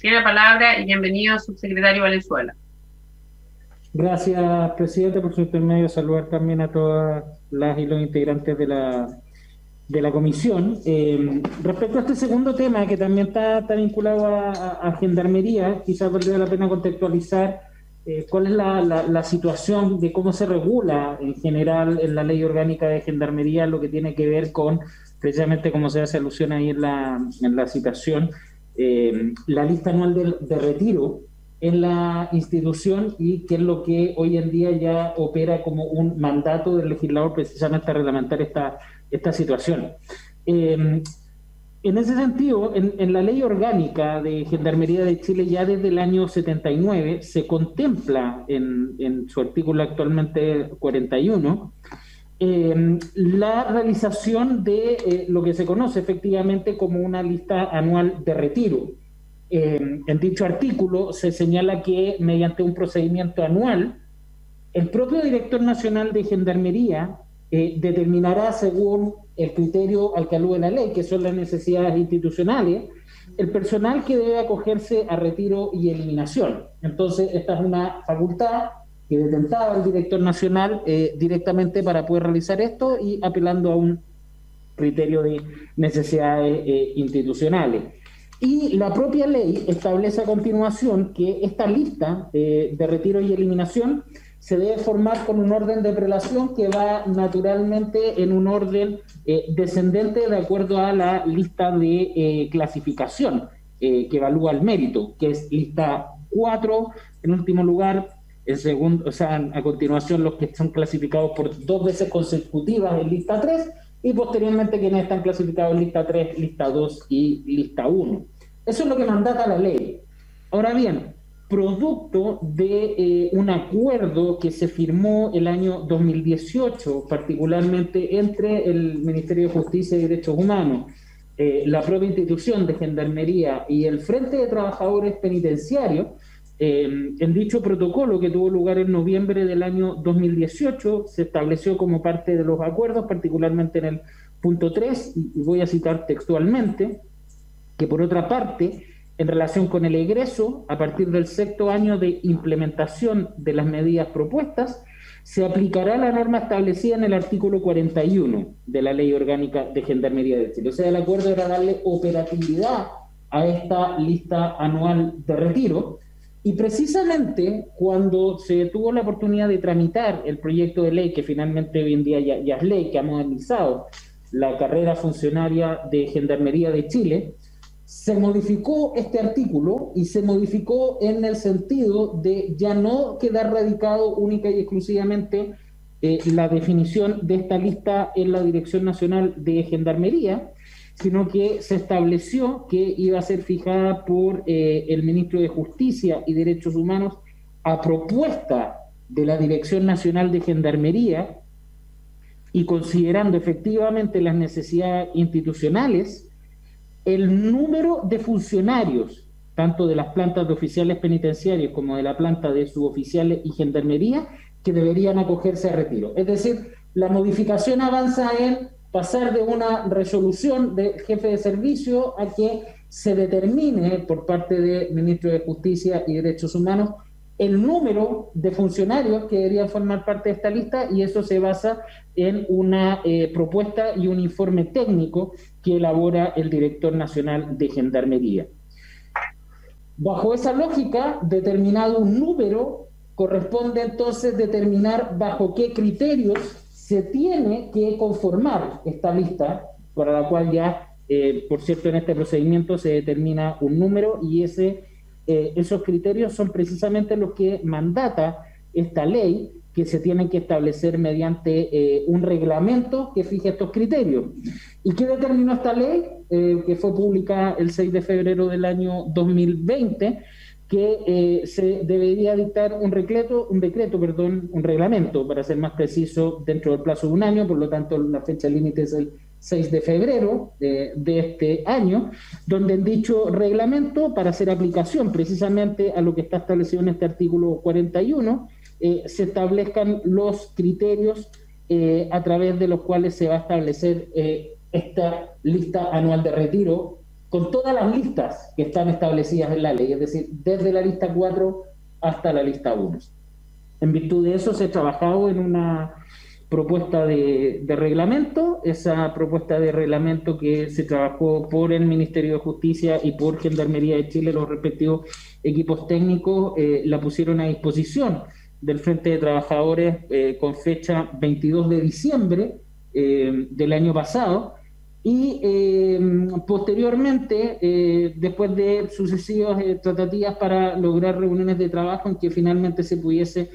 Tiene la palabra y bienvenido, subsecretario Valenzuela. Gracias, presidente, por su intermedio. Saludar también a todas las y los integrantes de la comisión. Respecto a este segundo tema, que también está vinculado a Gendarmería, quizás valdría la pena contextualizar cuál es la situación de cómo se regula en general en la ley orgánica de Gendarmería lo que tiene que ver con, precisamente como se hace alusión ahí en la citación, la lista anual de retiro en la institución y que es lo que hoy en día ya opera como un mandato del legislador precisamente a reglamentar esta situación. En ese sentido, en la ley orgánica de Gendarmería de Chile ya desde el año 79 se contempla en su artículo actualmente 41 la realización de lo que se conoce efectivamente como una lista anual de retiro. En dicho artículo se señala que mediante un procedimiento anual, el propio director nacional de Gendarmería determinará según el criterio al que alude la ley, que son las necesidades institucionales, el personal que debe acogerse a retiro y eliminación. Entonces, esta es una facultad que detentaba el director nacional directamente para poder realizar esto y apelando a un criterio de necesidades institucionales. Y la propia ley establece a continuación que esta lista de retiro y eliminación se debe formar con un orden de prelación que va naturalmente en un orden descendente de acuerdo a la lista de clasificación que evalúa el mérito, que es lista 4 en último lugar, en segundo, o sea, a continuación los que son clasificados por 2 veces consecutivas en lista 3 y posteriormente quienes están clasificados en lista 3, lista 2 y lista 1. Eso es lo que mandata la ley. Ahora bien, producto de un acuerdo que se firmó el año 2018, particularmente entre el Ministerio de Justicia y Derechos Humanos, la propia institución de Gendarmería y el Frente de Trabajadores Penitenciarios, en dicho protocolo que tuvo lugar en noviembre del año 2018, se estableció como parte de los acuerdos, particularmente en el punto 3, y voy a citar textualmente, que por otra parte, en relación con el egreso, a partir del sexto año de implementación de las medidas propuestas, se aplicará la norma establecida en el artículo 41 de la Ley Orgánica de Gendarmería de Chile. O sea, el acuerdo era darle operatividad a esta lista anual de retiro, y precisamente cuando se tuvo la oportunidad de tramitar el proyecto de ley, que finalmente hoy en día ya es ley, que ha modernizado la carrera funcionaria de Gendarmería de Chile, se modificó este artículo y se modificó en el sentido de ya no quedar radicado única y exclusivamente la definición de esta lista en la Dirección Nacional de Gendarmería, sino que se estableció que iba a ser fijada por el ministro de Justicia y Derechos Humanos a propuesta de la Dirección Nacional de Gendarmería y considerando efectivamente las necesidades institucionales, el número de funcionarios, tanto de las plantas de oficiales penitenciarios como de la planta de suboficiales y gendarmería, que deberían acogerse a retiro. Es decir, la modificación avanza en pasar de una resolución del jefe de servicio a que se determine por parte del ministro de Justicia y Derechos Humanos el número de funcionarios que deberían formar parte de esta lista, y eso se basa en una propuesta y un informe técnico que elabora el director nacional de Gendarmería. Bajo esa lógica, determinado un número, corresponde entonces determinar bajo qué criterios se tiene que conformar esta lista, para la cual ya, por cierto, en este procedimiento se determina un número, y esos criterios son precisamente los que mandata esta ley, que se tienen que establecer mediante un reglamento que fije estos criterios. ¿Y qué determinó esta ley? Que fue publicada el 6 de febrero del año 2020, que se debería dictar un reglamento, para ser más preciso, dentro del plazo de un año. Por lo tanto, la fecha límite es el 6 de febrero de este año, donde en dicho reglamento, para hacer aplicación precisamente a lo que está establecido en este artículo 41, se establezcan los criterios a través de los cuales se va a establecer esta lista anual de retiro, con todas las listas que están establecidas en la ley, es decir, desde la lista 4 hasta la lista 1. En virtud de eso se ha trabajado en una propuesta de reglamento. Esa propuesta de reglamento que se trabajó por el Ministerio de Justicia y por Gendarmería de Chile, los respectivos equipos técnicos, la pusieron a disposición del Frente de Trabajadores con fecha 22 de diciembre del año pasado, y posteriormente, después de sucesivas tratativas para lograr reuniones de trabajo en que finalmente se pudiese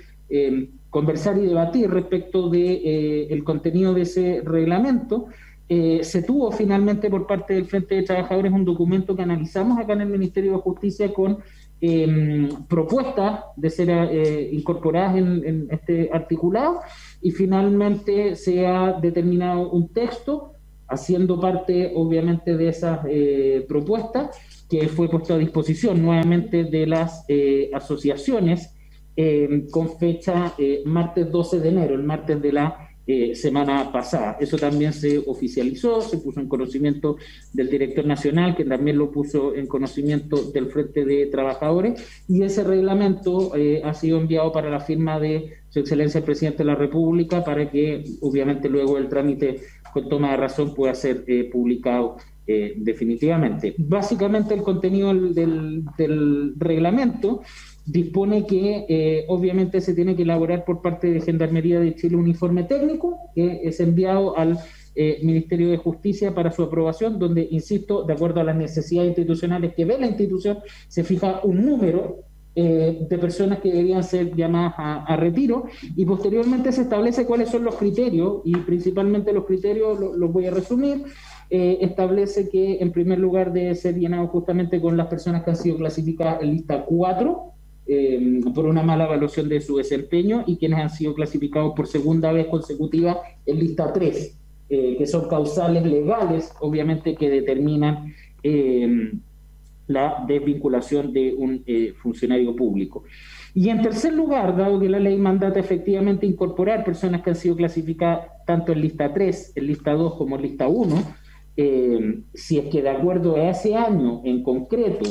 conversar y debatir respecto de el contenido de ese reglamento, se tuvo finalmente por parte del Frente de Trabajadores un documento que analizamos acá en el Ministerio de Justicia con propuestas de ser incorporadas en este articulado, y finalmente se ha determinado un texto haciendo parte obviamente de esas propuestas, que fue puesto a disposición nuevamente de las asociaciones con fecha martes 12 de enero, el martes de la semana pasada. Eso también se oficializó, se puso en conocimiento del director nacional, que también lo puso en conocimiento del Frente de Trabajadores, y ese reglamento ha sido enviado para la firma de Su Excelencia el Presidente de la República, para que obviamente luego el trámite con toma de razón pueda ser publicado definitivamente. Básicamente el contenido del reglamento dispone que obviamente se tiene que elaborar por parte de Gendarmería de Chile un informe técnico que es enviado al Ministerio de Justicia para su aprobación, donde, insisto, de acuerdo a las necesidades institucionales que ve la institución, se fija un número de personas que deberían ser llamadas a retiro, y posteriormente se establece cuáles son los criterios, y principalmente los criterios los voy a resumir. Establece que en primer lugar debe ser llenado justamente con las personas que han sido clasificadas en lista 4, por una mala evaluación de su desempeño, y quienes han sido clasificados por segunda vez consecutiva en lista 3, que son causales legales, obviamente, que determinan la desvinculación de un funcionario público. Y en tercer lugar, dado que la ley mandata efectivamente incorporar personas que han sido clasificadas tanto en lista 3, en lista 2 como en lista 1, si es que de acuerdo a ese año en concreto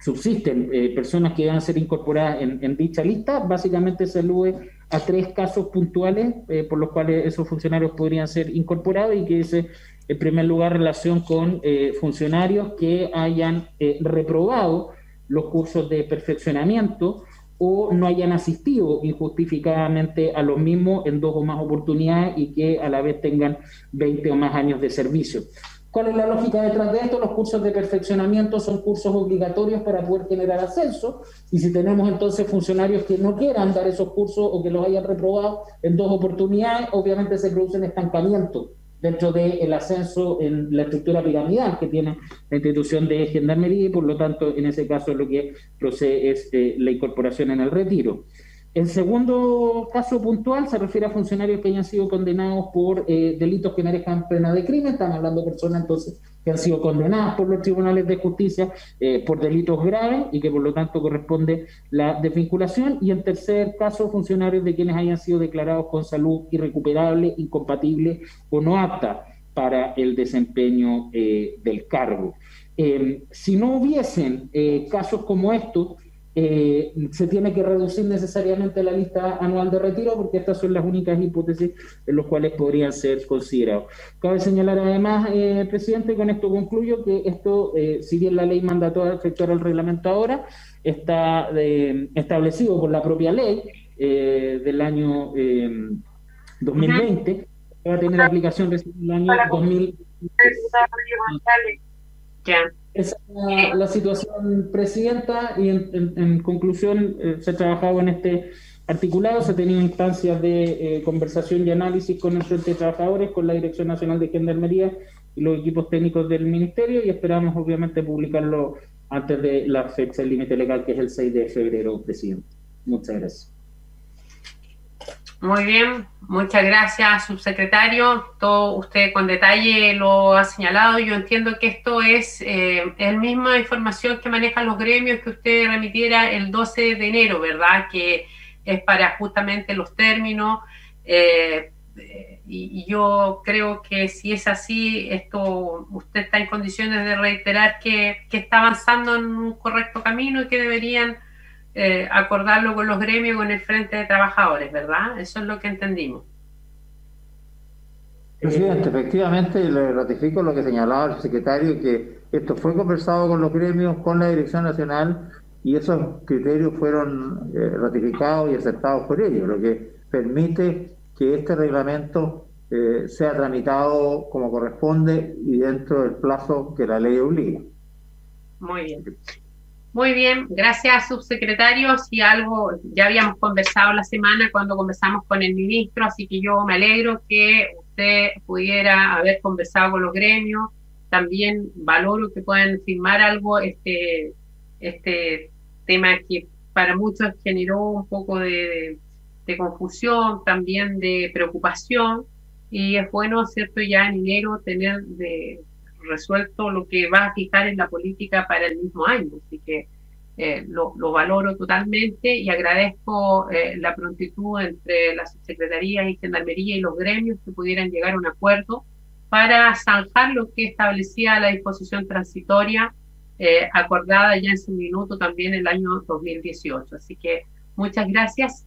subsisten personas que van a ser incorporadas en dicha lista, básicamente se alude a 3 casos puntuales por los cuales esos funcionarios podrían ser incorporados, y que es, en primer lugar, relación con funcionarios que hayan reprobado los cursos de perfeccionamiento o no hayan asistido injustificadamente a los mismos en 2 o más oportunidades, y que a la vez tengan 20 o más años de servicio. ¿Cuál es la lógica detrás de esto? Los cursos de perfeccionamiento son cursos obligatorios para poder generar ascenso, y si tenemos entonces funcionarios que no quieran dar esos cursos o que los hayan reprobado en 2 oportunidades, obviamente se produce un estancamiento dentro del ascenso en la estructura piramidal que tiene la institución de Gendarmería, y por lo tanto en ese caso lo que procede es la incorporación en el retiro. El segundo caso puntual se refiere a funcionarios que hayan sido condenados por delitos que merezcan pena de crimen. Estamos hablando de personas entonces que han sido condenadas por los tribunales de justicia por delitos graves, y que por lo tanto corresponde la desvinculación. Y en tercer caso, funcionarios de quienes hayan sido declarados con salud irrecuperable, incompatible o no apta para el desempeño del cargo. Si no hubiesen casos como estos, se tiene que reducir necesariamente la lista anual de retiro, porque estas son las únicas hipótesis en las cuales podrían ser considerados. Cabe señalar además, presidente, con esto concluyo, que esto, si bien la ley mandató a efectuar el reglamento ahora, está establecido por la propia ley del año 2020, que va a tener aplicación recién en el año 2020. Esa es la situación, presidenta, y en conclusión se ha trabajado en este articulado, se ha tenido instancias de conversación y análisis con el Frente de Trabajadores, con la Dirección Nacional de Gendarmería y los equipos técnicos del Ministerio, y esperamos obviamente publicarlo antes de la fecha límite legal, que es el 6 de febrero, presidente. Muchas gracias. Muy bien, muchas gracias, subsecretario. Todo usted con detalle lo ha señalado. Yo entiendo que esto es la misma información que manejan los gremios que usted remitiera el 12 de enero, ¿verdad? Que es para justamente los términos y yo creo que si es así, esto usted está en condiciones de reiterar que está avanzando en un correcto camino y que deberían acordarlo con los gremios, con el Frente de Trabajadores, ¿verdad? Eso es lo que entendimos. Presidente, efectivamente le ratifico lo que señalaba el secretario, que esto fue conversado con los gremios, con la Dirección Nacional, y esos criterios fueron ratificados y aceptados por ellos, lo que permite que este reglamento sea tramitado como corresponde y dentro del plazo que la ley obliga. Muy bien. Muy bien, gracias, subsecretario. Si algo ya habíamos conversado la semana cuando conversamos con el ministro, así que yo me alegro que usted pudiera haber conversado con los gremios. También valoro que puedan firmar algo, este tema que para muchos generó un poco de confusión, también de preocupación, y es bueno, ¿cierto?, ya en enero tener resuelto lo que va a fijar en la política para el mismo año. Así que lo valoro totalmente y agradezco la prontitud entre las secretarías y Gendarmería y los gremios que pudieran llegar a un acuerdo para zanjar lo que establecía la disposición transitoria acordada ya en su minuto también el año 2018. Así que muchas gracias